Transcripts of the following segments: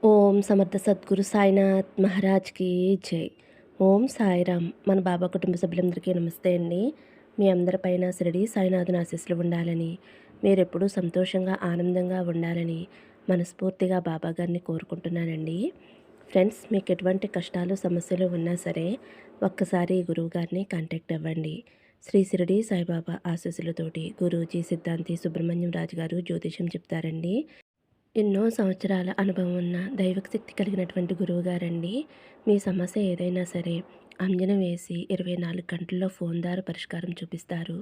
ఓం సమర్థ సద్గురు సాయినాథ్ మహారాజ్కి జై. ఓం సాయిరామ్. మన బాబా కుటుంబ సభ్యులందరికీ నమస్తే అండి. మీ అందరిపైన షిరిడి సాయినాథుని ఆశీస్సులు ఉండాలని, మీరెప్పుడూ సంతోషంగా ఆనందంగా ఉండాలని మనస్ఫూర్తిగా బాబా గారిని కోరుకుంటున్నానండి. ఫ్రెండ్స్, మీకు ఎటువంటి కష్టాలు సమస్యలు ఉన్నా సరే ఒక్కసారి గురువు గారిని కాంటాక్ట్ అవ్వండి. శ్రీ షిరిడి సాయిబాబా ఆశీస్సులతోటి గురూజీ సిద్ధాంతి సుబ్రహ్మణ్యం రాజు గారు జ్యోతిషం చెప్తారండి. ఎన్నో సంవత్సరాల అనుభవం ఉన్న దైవిక శక్తి కలిగినటువంటి గురువుగారండి. మీ సమస్య ఏదైనా సరే అంజనం వేసి 24 గంటల్లో ఫోన్ ద్వారా పరిష్కారం చూపిస్తారు.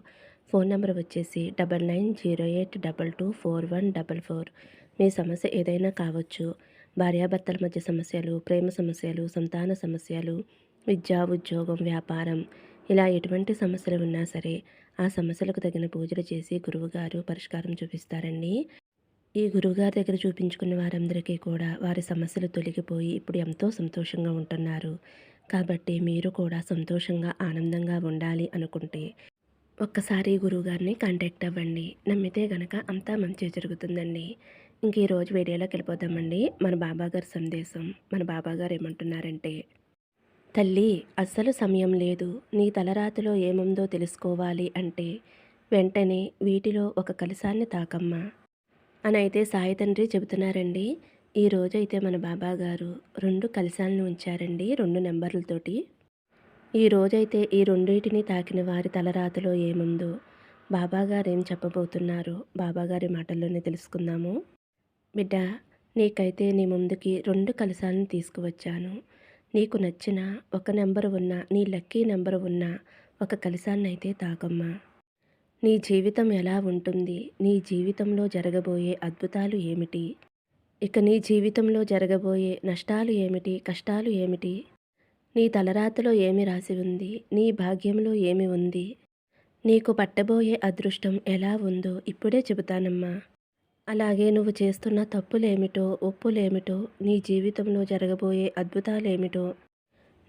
ఫోన్ నెంబర్ వచ్చేసి 9908224144. మీ సమస్య ఏదైనా కావచ్చు. భార్యాభర్తల మధ్య సమస్యలు, ప్రేమ సమస్యలు, సంతాన సమస్యలు, విద్య, ఉద్యోగం, వ్యాపారం, ఇలా ఎటువంటి సమస్యలు ఉన్నా సరే ఆ సమస్యలకు తగిన పూజలు చేసి గురువుగారు పరిష్కారం చూపిస్తారండి. ఈ గురువుగారి దగ్గర చూపించుకున్న వారందరికీ కూడా వారి సమస్యలు తొలగిపోయి ఇప్పుడు ఎంతో సంతోషంగా ఉంటున్నారు. కాబట్టి మీరు కూడా సంతోషంగా ఆనందంగా ఉండాలి అనుకుంటే ఒక్కసారి గురువుగారిని కాంటాక్ట్ అవ్వండి. నమ్మితే గనక అంతా మంచి జరుగుతుందండి. ఇంక ఈరోజు వీడియోలోకి వెళ్ళిపోతామండి. మన బాబాగారి సందేశం. మన బాబాగారు ఏమంటున్నారంటే, తల్లి, అస్సలు సమయం లేదు. నీ తలరాతలో ఏముందో తెలుసుకోవాలి అంటే వెంటనే వీటిలో ఒక కలశాన్ని తాకమ్మా అని అయితే సాయి తండ్రి చెబుతున్నారండి. ఈరోజైతే మన బాబా గారు 2 కలశాలను ఉంచారండి, 2 నెంబర్లతోటి. ఈ రోజైతే ఈ రెండింటిని తాకిన వారి తలరాతలో ఏముందో బాబాగారు ఏం చెప్పబోతున్నారో బాబాగారి మాటల్లోనే తెలుసుకుందాము. బిడ్డ, నీకైతే నీ ముందుకి 2 కలశాలను తీసుకువచ్చాను. నీకు నచ్చిన ఒక నెంబరు ఉన్న, నీ లక్కీ నెంబరు ఉన్న ఒక కలశాన్నైతే తాకమ్మా. నీ జీవితం ఎలా ఉంటుంది? నీ జీవితంలో జరగబోయే అద్భుతాలు ఏమిటి? ఇక నీ జీవితంలో జరగబోయే నష్టాలు ఏమిటి? కష్టాలు ఏమిటి? నీ తలరాతలో ఏమి రాసి ఉంది? నీ భాగ్యంలో ఏమి ఉంది? నీకు పట్టబోయే అదృష్టం ఎలా ఉందో ఇప్పుడే చెబుతానమ్మా. అలాగే నువ్వు చేస్తున్న తప్పులేమిటో, ఒప్పులేమిటో, నీ జీవితంలో జరగబోయే అద్భుతాలేమిటో,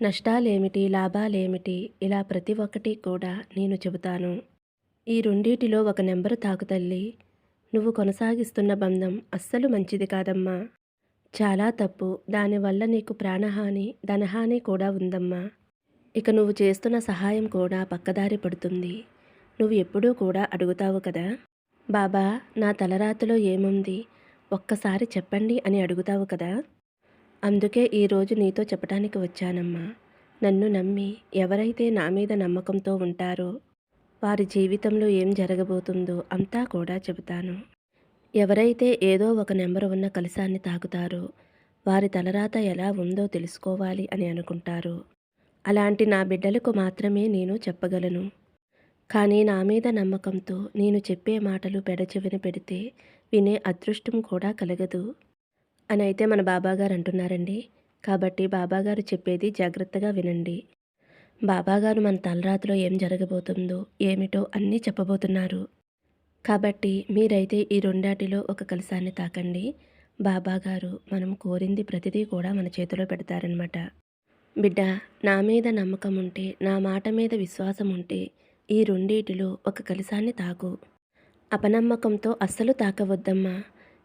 నష్టాలేమిటి, లాభాలేమిటి, ఇలా ప్రతి ఒక్కటి కూడా నేను చెబుతాను. ఈ రెండిటిలో ఒక నెంబరు తాకు తల్లి. నువ్వు కొనసాగిస్తున్న బంధం అస్సలు మంచిది కాదమ్మా. చాలా తప్పు. దానివల్ల నీకు ప్రాణహాని, ధనహాని కూడా ఉందమ్మా. ఇక నువ్వు చేస్తున్న సహాయం కూడా పక్కదారి పడుతుంది. నువ్వు ఎప్పుడూ కూడా అడుగుతావు కదా, బాబా, నా తలరాతలో ఏముంది ఒక్కసారి చెప్పండి అని అడుగుతావు కదా. అందుకే ఈరోజు నీతో చెప్పడానికి వచ్చానమ్మా. నన్ను నమ్మి ఎవరైతే నా మీద నమ్మకంతో ఉంటారో వారి జీవితంలో ఏం జరగబోతుందో అంతా కూడా చెబుతాను. ఎవరైతే ఏదో ఒక నెంబరు ఉన్న కలశాన్ని తాకుతారో వారి తలరాత ఎలా ఉందో తెలుసుకోవాలి అని అనుకుంటారు. అలాంటి నా బిడ్డలకు మాత్రమే నేను చెప్పగలను. కానీ నా మీద నమ్మకంతో నేను చెప్పే మాటలు పెడచెవిన పెడితే వినే అదృష్టం కూడా కలగదు అని అయితే మన బాబాగారు అంటున్నారండి. కాబట్టి బాబాగారు చెప్పేది జాగ్రత్తగా వినండి. బాబాగారు మన తలరాతలో ఏం జరగబోతుందో ఏమిటో అన్నీ చెప్పబోతున్నారు. కాబట్టి మీరైతే ఈ రెండాటిలో ఒక కలశాన్ని తాకండి. బాబాగారు మనం కోరింది ప్రతిదీ కూడా మన చేతిలో పెడతారనమాట. బిడ్డ, నా మీద నమ్మకం ఉంటే, నా మాట మీద విశ్వాసం ఉంటే ఈ రెండిటిలో ఒక కలశాన్ని తాకు. అపనమ్మకంతో అస్సలు తాకవద్దమ్మా.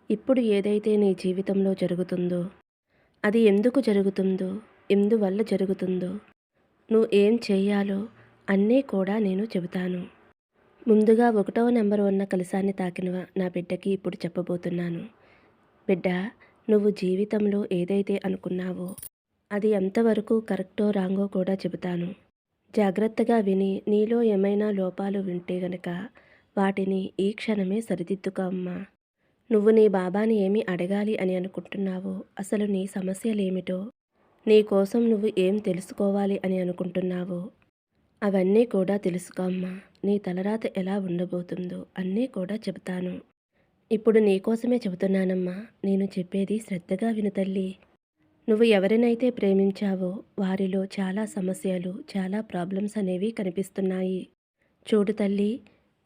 ఇప్పుడు ఏదైతే నీ జీవితంలో జరుగుతుందో అది ఎందుకు జరుగుతుందో, ఎందువల్ల జరుగుతుందో, నువ్వు ఏం చెయ్యాలో అన్నీ కూడా నేను చెబుతాను. ముందుగా 1వ నెంబరు ఉన్న కలశాన్ని తాకిన నా బిడ్డకి ఇప్పుడు చెప్పబోతున్నాను. బిడ్డ, నువ్వు జీవితంలో ఏదైతే అనుకున్నావో అది ఎంతవరకు కరెక్టో రాంగో కూడా చెబుతాను. జాగ్రత్తగా విని నీలో ఏమైనా లోపాలు వింటే గనక వాటిని ఈ క్షణమే సరిదిద్దుకో అమ్మా. నువ్వు నీ బాబాని ఏమి అడగాలి అని అనుకుంటున్నావో, అసలు నీ సమస్యలేమిటో, నీ కోసం నువ్వు ఏం తెలుసుకోవాలి అని అనుకుంటున్నావో అవన్నీ కూడా తెలుసుకో అమ్మా. నీ తలరాత ఎలా ఉండబోతుందో అన్నీ కూడా చెబుతాను. ఇప్పుడు నీకోసమే చెబుతున్నానమ్మా. నేను చెప్పేది శ్రద్ధగా విను తల్లి. నువ్వు ఎవరినైతే ప్రేమించావో వారిలో చాలా సమస్యలు, చాలా ప్రాబ్లమ్స్ అనేవి కనిపిస్తున్నాయి. చూడు తల్లి,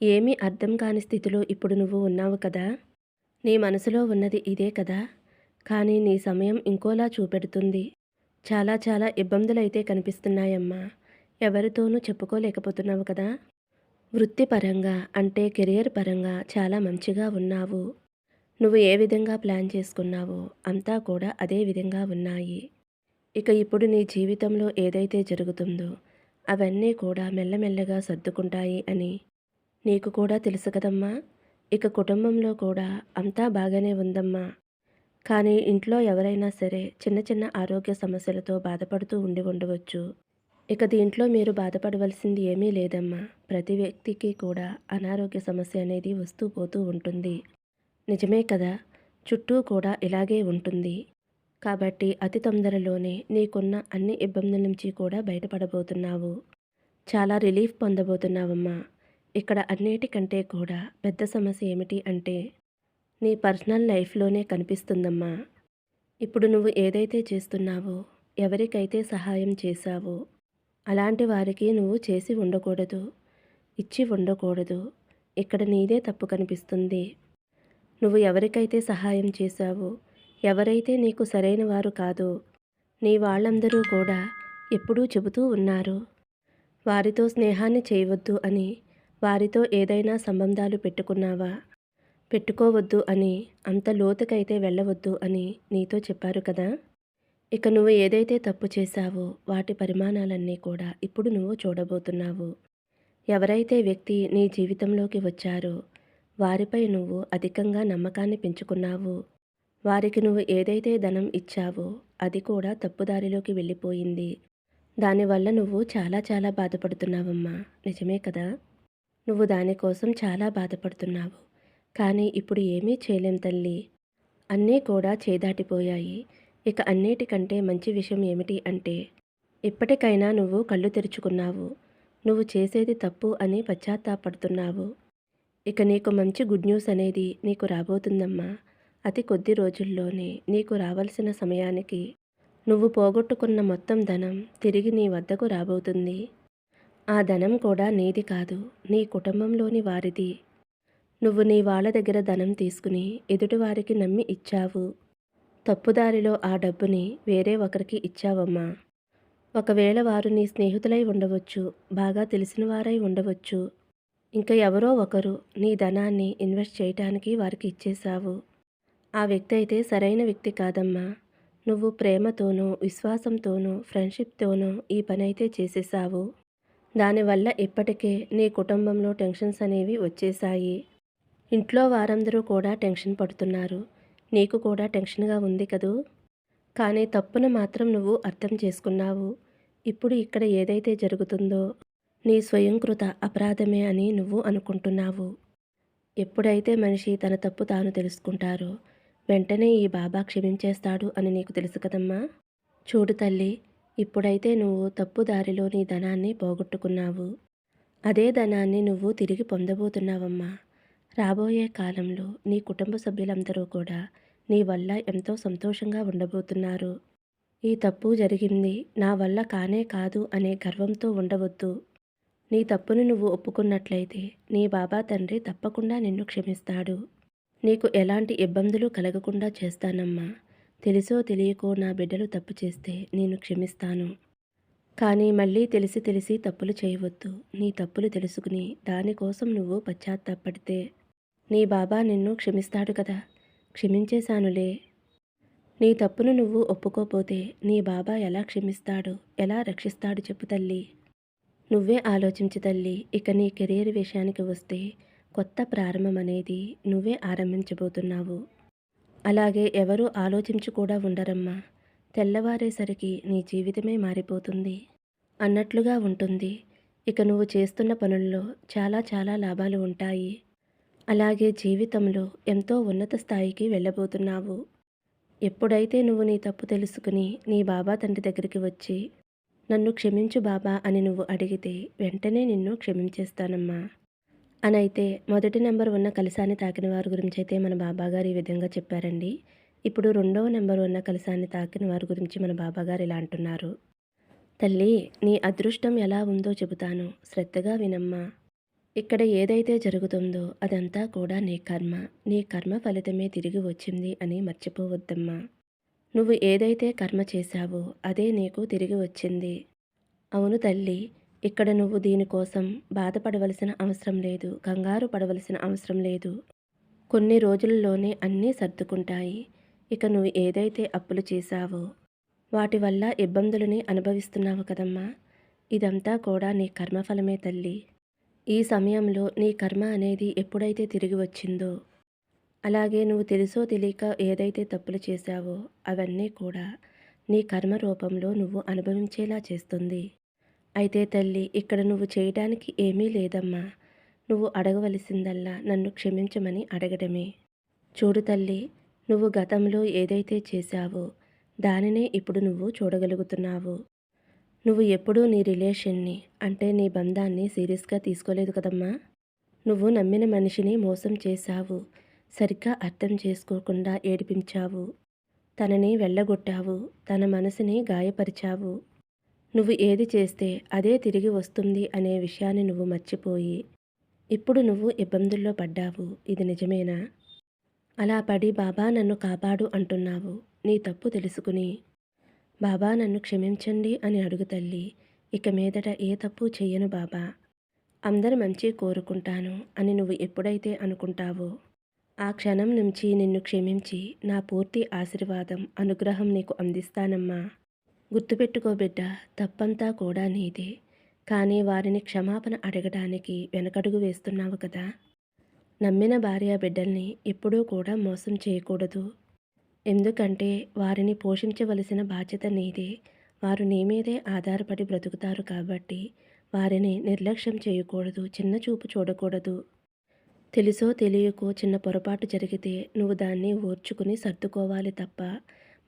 ఏమీ అర్థం కాని స్థితిలో ఇప్పుడు నువ్వు ఉన్నావు కదా. నీ మనసులో ఉన్నది ఇదే కదా. కానీ నీ సమయం ఇంకోలా చూపెడుతుంది. చాలా చాలా ఇబ్బందులైతే కనిపిస్తున్నాయమ్మా. ఎవరితోనూ చెప్పుకోలేకపోతున్నావు కదా. వృత్తిపరంగా అంటే కెరియర్ పరంగా చాలా మంచిగా ఉన్నావు. నువ్వు ఏ విధంగా ప్లాన్ చేసుకున్నావో అంతా కూడా అదే విధంగా ఉన్నాయి. ఇక ఇప్పుడు నీ జీవితంలో ఏదైతే జరుగుతుందో అవన్నీ కూడా మెల్లమెల్లగా సర్దుకుంటాయి అని నీకు కూడా తెలుసు కదమ్మా! ఇక కుటుంబంలో కూడా అంతా బాగానే ఉందమ్మా. కానీ ఇంట్లో ఎవరైనా సరే చిన్న చిన్న ఆరోగ్య సమస్యలతో బాధపడుతూ ఉండవచ్చు. ఇక దీంట్లో మీరు బాధపడవలసింది ఏమీ లేదమ్మా. ప్రతి వ్యక్తికి కూడా అనారోగ్య సమస్య అనేది వస్తూ పోతూ ఉంటుంది. నిజమే కదా! చుట్టూ కూడా ఇలాగే ఉంటుంది. కాబట్టి అతి తొందరలోనే నీకున్న అన్ని ఇబ్బందుల నుంచి కూడా బయటపడబోతున్నావు. చాలా రిలీఫ్ పొందబోతున్నావమ్మా. ఇక్కడ అన్నిటికంటే కూడా పెద్ద సమస్య ఏమిటి అంటే నీ పర్సనల్ లైఫ్‌లోనే కనిపిస్తుందమ్మా. ఇప్పుడు నువ్వు ఏదైతే చేస్తున్నావో, ఎవరికైతే సహాయం చేశావో, అలాంటి వారికి నువ్వు చేసి ఉండకూడదు, ఇచ్చి ఉండకూడదు. ఇక్కడ నీదే తప్పు కనిపిస్తుంది. నువ్వు ఎవరికైతే సహాయం చేశావో, ఎవరైతే నీకు సరైన వారు కాదో, నీ వాళ్ళందరూ కూడా ఎప్పుడూ చెబుతూ ఉన్నారు. వారితో స్నేహాన్ని చేయవద్దు అని, వారితో ఏదైనా సంబంధాలు పెట్టుకున్నావా? పెట్టుకోవద్దు అని, అంత లోతుకైతే వెళ్ళవద్దు అని నీతో చెప్పారు కదా! ఇక నువ్వు ఏదైతే తప్పు చేశావో వాటి పరిమాణాలన్నీ కూడా ఇప్పుడు నువ్వు చూడబోతున్నావు. ఎవరైతే వ్యక్తి నీ జీవితంలోకి వచ్చారో వారిపై నువ్వు అధికంగా నమ్మకాన్ని పెంచుకున్నావు. వారికి నువ్వు ఏదైతే ధనం ఇచ్చావో అది కూడా తప్పుదారిలోకి వెళ్ళిపోయింది. దానివల్ల నువ్వు చాలా చాలా బాధపడుతున్నావమ్మా. నిజమే కదా! నువ్వు దానికోసం చాలా బాధపడుతున్నావు. కానీ ఇప్పుడు ఏమీ చేయలేం తల్లి. అన్నీ కూడా చేదాటిపోయాయి. ఇక అన్నిటికంటే మంచి విషయం ఏమిటి అంటే ఇప్పటికైనా నువ్వు కళ్ళు తెరుచుకున్నావు. నువ్వు చేసేది తప్పు అని పశ్చాత్తాపడుతున్నావు. ఇక నీకు మంచి గుడ్ న్యూస్ అనేది నీకు రాబోతుందమ్మా. అతి కొద్ది రోజుల్లోనే నీకు రావాల్సిన సమయానికి నువ్వు పోగొట్టుకున్న మొత్తం ధనం తిరిగి నీ వద్దకు రాబోతుంది. ఆ ధనం కూడా నీది కాదు, నీ కుటుంబంలోని వారిది. నువ్వు నీ వాళ్ళ దగ్గర ధనం తీసుకుని ఎదుటివారికి నమ్మి ఇచ్చావు. తప్పుదారిలో ఆ డబ్బుని వేరే ఒకరికి ఇచ్చావమ్మా. ఒకవేళ వారు నీ స్నేహితులై ఉండవచ్చు, బాగా తెలిసిన వారై ఉండవచ్చు. ఇంకా ఎవరో ఒకరు నీ ధనాన్ని ఇన్వెస్ట్ చేయటానికి వారికి ఇచ్చేశావు. ఆ వ్యక్తి అయితే సరైన వ్యక్తి కాదమ్మా. నువ్వు ప్రేమతోనో, విశ్వాసంతోనో, ఫ్రెండ్షిప్తోనో ఈ పని అయితే చేసేసావు. దానివల్ల ఇప్పటికే నీ కుటుంబంలో టెన్షన్స్ అనేవి వచ్చేశాయి. ఇంట్లో వారందరూ కూడా టెన్షన్ పడుతున్నారు. నీకు కూడా టెన్షన్గా ఉంది కదూ! కానీ తప్పును మాత్రం నువ్వు అర్థం చేసుకున్నావు. ఇప్పుడు ఇక్కడ ఏదైతే జరుగుతుందో నీ స్వయంకృత అపరాధమే అని నువ్వు అనుకుంటున్నావు. ఎప్పుడైతే మనిషి తన తప్పు తాను తెలుసుకుంటారో వెంటనే ఈ బాబా క్షమించేస్తాడు అని నీకు తెలుసు కదమ్మా. చూడు తల్లి, ఇప్పుడైతే నువ్వు తప్పు దారిలో నీ ధనాన్ని పోగొట్టుకున్నావు. అదే ధనాన్ని నువ్వు తిరిగి పొందబోతున్నావమ్మా. రాబోయే కాలంలో నీ కుటుంబ సభ్యులందరూ కూడా నీ వల్ల ఎంతో సంతోషంగా ఉండబోతున్నారు. ఈ తప్పు జరిగింది, నా వల్ల కానే కాదు అనే గర్వంతో ఉండవద్దు. నీ తప్పును నువ్వు ఒప్పుకున్నట్లయితే నీ బాబా తండ్రి తప్పకుండా నిన్ను క్షమిస్తాడు. నీకు ఎలాంటి ఇబ్బందులు కలగకుండా చేస్తానమ్మా. తెలుసో తెలియకో నా బిడ్డలు తప్పు చేస్తే నేను క్షమిస్తాను. కానీ మళ్ళీ తెలిసి తెలిసి తప్పులు చేయవద్దు. నీ తప్పులు తెలుసుకుని దానికోసం నువ్వు పశ్చాత్తాపడితే నీ బాబా నిన్ను క్షమిస్తాడు కదా. క్షమించేశానులే. నీ తప్పును నువ్వు ఒప్పుకోపోతే నీ బాబా ఎలా క్షమిస్తాడు, ఎలా రక్షిస్తాడు చెప్పు తల్లి. నువ్వే ఆలోచించు తల్లి. ఇక నీ కెరీర్ విషయానికి వస్తే కొత్త ప్రారంభం అనేది నువ్వే ఆరంభించబోతున్నావు. అలాగే ఎవరూ ఆలోచించి కూడా ఉండరమ్మా. తెల్లవారేసరికి నీ జీవితమే మారిపోతుంది అన్నట్లుగా ఉంటుంది. ఇక నువ్వు చేస్తున్న పనుల్లో చాలా చాలా లాభాలు ఉంటాయి. అలాగే జీవితంలో ఎంతో ఉన్నత స్థాయికి వెళ్ళబోతున్నావు. ఎప్పుడైతే నువ్వు నీ తప్పు తెలుసుకుని నీ బాబా తండ్రి దగ్గరికి వచ్చి నన్ను క్షమించు బాబా అని నువ్వు అడిగితే వెంటనే నిన్ను క్షమించేస్తానమ్మా అనైతే మొదటి నెంబర్ ఉన్న కలశాన్ని తాకిన వారి గురించి అయితే మన బాబాగారు ఈ విధంగా చెప్పారండి. ఇప్పుడు రెండవ నెంబర్ ఉన్న కలశాన్ని తాకిన వారి గురించి మన బాబాగారు ఇలా అంటున్నారు. తల్లి, నీ అదృష్టం ఎలా ఉందో చెబుతాను, శ్రద్ధగా వినమ్మా. ఇక్కడ ఏదైతే జరుగుతుందో అదంతా కూడా నీ కర్మ. నీ కర్మ ఫలితమే తిరిగి వచ్చింది అని మర్చిపోవద్దమ్మా. నువ్వు ఏదైతే కర్మ చేశావో అదే నీకు తిరిగి వచ్చింది. అవును తల్లి, ఇక్కడ నువ్వు దీనికోసం బాధపడవలసిన అవసరం లేదు, కంగారు పడవలసిన అవసరం లేదు. కొన్ని రోజుల్లోనే అన్నీ సర్దుకుంటాయి. ఇక నువ్వు ఏదైతే అప్పులు చేశావో వాటి వల్ల ఇబ్బందులని అనుభవిస్తున్నావు కదమ్మా! ఇదంతా కూడా నీ కర్మఫలమే తల్లి. ఈ సమయంలో నీ కర్మ అనేది ఎప్పుడైతే తిరిగి వచ్చిందో, అలాగే నువ్వు తెలుసో తెలియక ఏదైతే తప్పులు చేశావో అవన్నీ కూడా నీ కర్మ రూపంలో నువ్వు అనుభవించేలా చేస్తుంది. అయితే తల్లి, ఇక్కడ నువ్వు చేయటానికి ఏమీ లేదమ్మా. నువ్వు అడగవలసిందల్లా నన్ను క్షమించమని అడగడమే. చూడు తల్లి, నువ్వు గతంలో ఏదైతే చేశావో దానినే ఇప్పుడు నువ్వు చూడగలుగుతున్నావు. నువ్వు ఎప్పుడూ నీ రిలేషన్ని అంటే నీ బంధాన్ని సీరియస్‌గా తీసుకోలేదు కదమ్మా! నువ్వు నమ్మిన మనిషిని మోసం చేశావు. సరిగ్గా అర్థం చేసుకోకుండా ఏడిపించావు. తనని వెళ్ళగొట్టావు. తన మనసుని గాయపరిచావు. నువ్వు ఏది చేస్తే అదే తిరిగి వస్తుంది అనే విషయాన్ని నువ్వు మర్చిపోయి, ఇప్పుడు నువ్వు ఇబ్బందుల్లో పడ్డావు. ఇది నిజమేనా? అలా పడి బాబా నన్ను కాపాడు అంటున్నావు. నీ తప్పు తెలుసుకుని, బాబా నన్ను క్షమించండి అని అడుగు తల్లి. ఇక మీదట ఏ తప్పు చెయ్యను బాబా. అందరి మంచి కోరుకుంటాను అని నువ్వు ఎప్పుడైతే అనుకుంటావో, ఆ క్షణం నుంచి నిన్ను క్షమించి నా పూర్తి ఆశీర్వాదం, అనుగ్రహం నీకు అందిస్తానమ్మా. గుర్తుపెట్టుకో బిడ్డ, తప్పంతా కూడా నీదే. కానీ వారిని క్షమాపణ అడగడానికి వెనకడుగు వేస్తున్నావు కదా! నమ్మిన భార్య బిడ్డల్ని ఎప్పుడూ కూడా మోసం చేయకూడదు. ఎందుకంటే వారిని పోషించవలసిన బాధ్యత నీదే. వారు నీ మీదే ఆధారపడి బ్రతుకుతారు కాబట్టి వారిని నిర్లక్ష్యం చేయకూడదు, చిన్న చూపు చూడకూడదు. తెలుసో తెలియకో చిన్న పొరపాటు జరిగితే నువ్వు దాన్ని ఓర్చుకుని సర్దుకోవాలి తప్ప,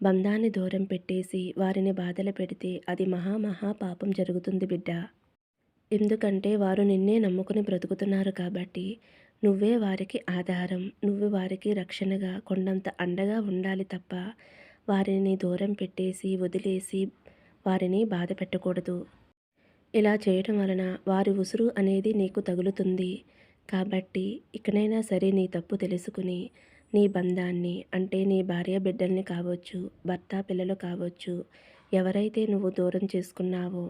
బంధాన్ని దూరం పెట్టేసి వారిని బాధలు పెడితే అది మహా పాపం జరుగుతుంది బిడ్డ. ఎందుకంటే వారు నిన్నే నమ్ముకుని బ్రతుకుతున్నారు కాబట్టి నువ్వే వారికి ఆధారం. నువ్వు వారికి రక్షణగా కొండంత అండగా ఉండాలి తప్ప వారిని దూరం పెట్టేసి వదిలేసి వారిని బాధ పెట్టకూడదు. ఇలా చేయటం వలన వారి ఉసురు అనేది నీకు తగులుతుంది. కాబట్టి ఇకనైనా సరే నీ తప్పు తెలుసుకుని నీ బంధాన్ని అంటే నీ భార్య బిడ్డల్ని కావచ్చు, భర్త పిల్లలు కావచ్చు, ఎవరైతే నువ్వు దూరం చేసుకున్నావో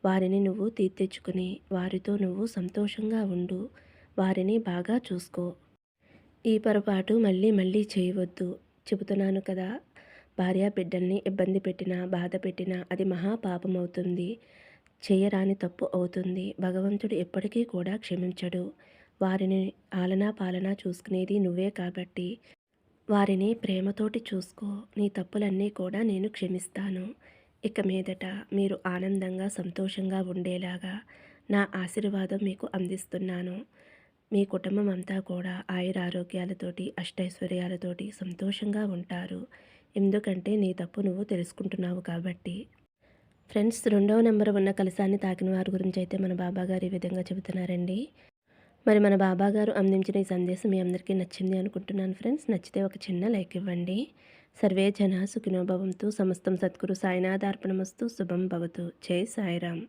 వారిని నువ్వు తీర్చిదిద్దుకుని వారితో నువ్వు సంతోషంగా ఉండు. వారిని బాగా చూసుకో. ఈ పొరపాటు మళ్ళీ మళ్ళీ చేయవద్దు. చెబుతున్నాను కదా! భార్య బిడ్డల్ని ఇబ్బంది పెట్టినా, బాధ పెట్టినా అది మహాపాపమవుతుంది. చేయరాని తప్పు అవుతుంది. భగవంతుడు ఎప్పటికీ కూడా క్షమించడు. వారిని ఆలనా పాలనా చూసుకునేది నువ్వే కాబట్టి వారిని ప్రేమతోటి చూసుకో. నీ తప్పులన్నీ కూడా నేను క్షమిస్తాను. ఇక మీదట మీరు ఆనందంగా, సంతోషంగా ఉండేలాగా నా ఆశీర్వాదం మీకు అందిస్తున్నాను. మీ కుటుంబం అంతా కూడా ఆయురారోగ్యాలతోటి, అష్టైశ్వర్యాలతోటి సంతోషంగా ఉంటారు. ఎందుకంటే నీ తప్పు నువ్వు తెలుసుకుంటున్నావు కాబట్టి. ఫ్రెండ్స్, రెండవ నెంబర్ ఉన్న కలశాన్ని తాకిన వారి గురించి అయితే మన బాబాగారు ఈ విధంగా చెబుతున్నారండి. మరి మన బాబాగారు అందించిన ఈ సందేశం మీ అందరికీ నచ్చింది అనుకుంటున్నాను ఫ్రెండ్స్. నచ్చితే ఒక చిన్న లైక్ ఇవ్వండి. సర్వే జన సుఖినో భవంతు. సమస్తం సద్గురు సాయినాథార్పణమస్తు. శుభం భవతు. జై సాయిరామ్.